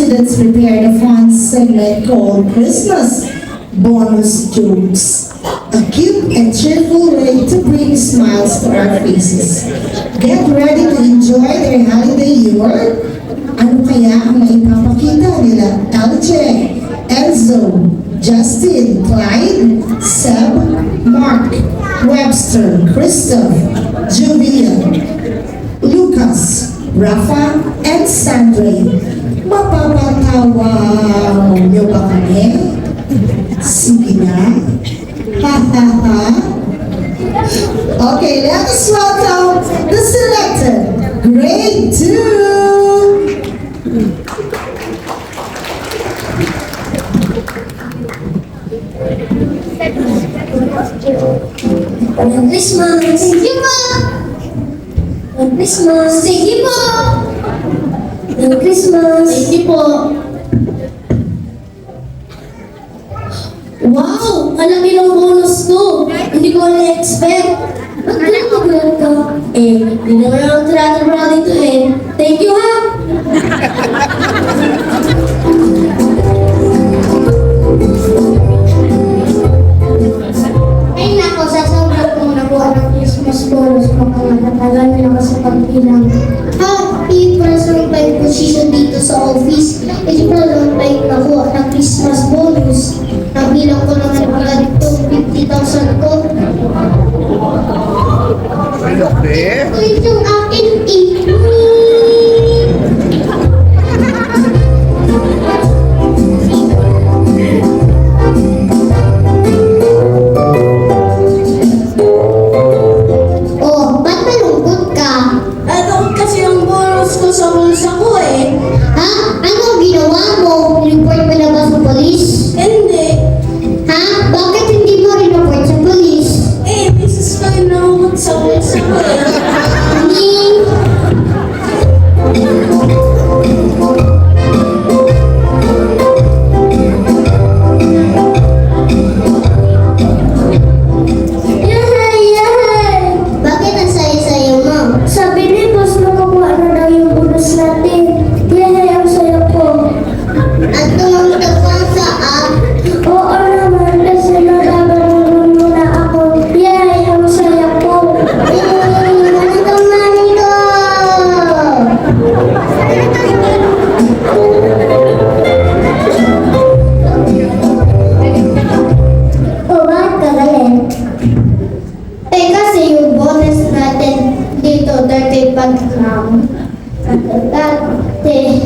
students prepared a fun segment called Christmas Bonus Jokes, a cute and cheerful way to bring smiles to our faces. Get ready to enjoy their holiday year. Ano kaya ang maipapakita nila LJ, Enzo, Justin, Clyde, Seb, Mark, Webster, Christoph, Julia, Lucas, Rafa, and Sandre. Mapapatawa niyo ba kami? Sige na. Ha ha ha. Okay, let us welcome the selected grade 2. Merry Christmas! Sige po! Merry Christmas! Sige po! Merry Christmas! Sige po! Wow! Alam nilang bonus ko! Hindi ko na-expect! Ba't ganun ka? Hindi naman ako tinatrabaho dito eh. Thank you ha! Ay nako, sasabihin ko nakuha ng Christmas bonus ko kaya natagal na ako sa pagbilang. President may position dito sa office. Hindi pa lang may nakuha ng Christmas bonus. Nabilang ko naman agad itong 50,000 ko. Ito yung akin sa bulsa ko eh. Ha? Ano ginawa mo? Report mo na ba sa polis? Hindi. Ha? Bakit hindi mo report sa polis? Misis ko yung nahukot sa bulsa ko eh. Bakit ang saya-saya mo? Sabi ni boss nakukuha na daw yung bonus natin. Ang saya ko. At tumang tapang sa app? Oo naman, kasi nagagaroon muna ako. Ang saya ko. Ano naman ito? Bakit ka galit? Kasi yung bonus natin dito, 30 pag-count. Dati,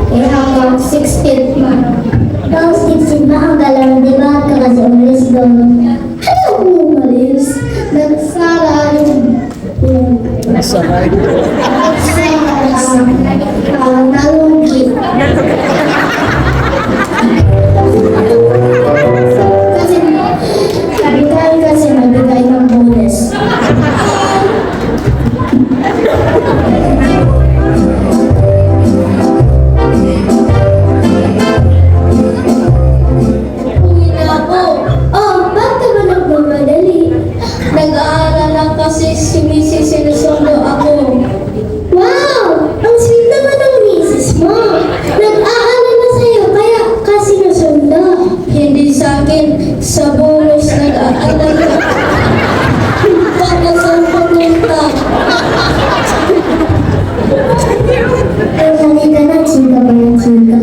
hanggang 16th month. Hanggang 16th month, ang galang, di ba? Kasi umalis doon. Ano mo umalis? Nagsaray. Nasaray? Nalungkit. Kasi magbigay ng bonus. Nag-aaral lang kasi si Mrs. sinusundo ako. Wow! Ang sweet naman ng Mrs. mo. Nag-aaral na sa'yo kaya kasi sinusundo. Hindi sa akin, sa bonus nag-aaral na. Baka saan pumunta? Pero halika na, chika ba ng chika?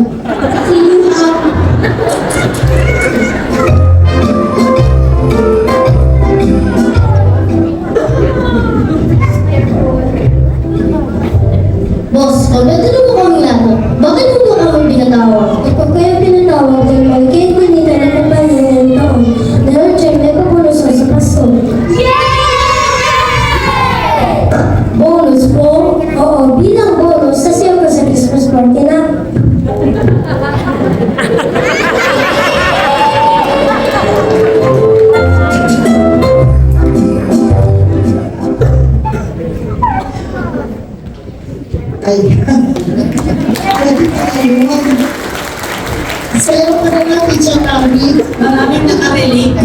Chika. Boss, nagdadalo ko kami lahat. Bakit mo ba kami pinatawag? Pag kayo pinatawag, ay magkait mo nito na kampanya ng taon. Dahil check may pabulos sa Pasko. Yay! Bonus po? Oo, bilang bonus sa siyempre sa Christmas party na. Saya ko naman, Teacher Carmen. Maraming nakarelate.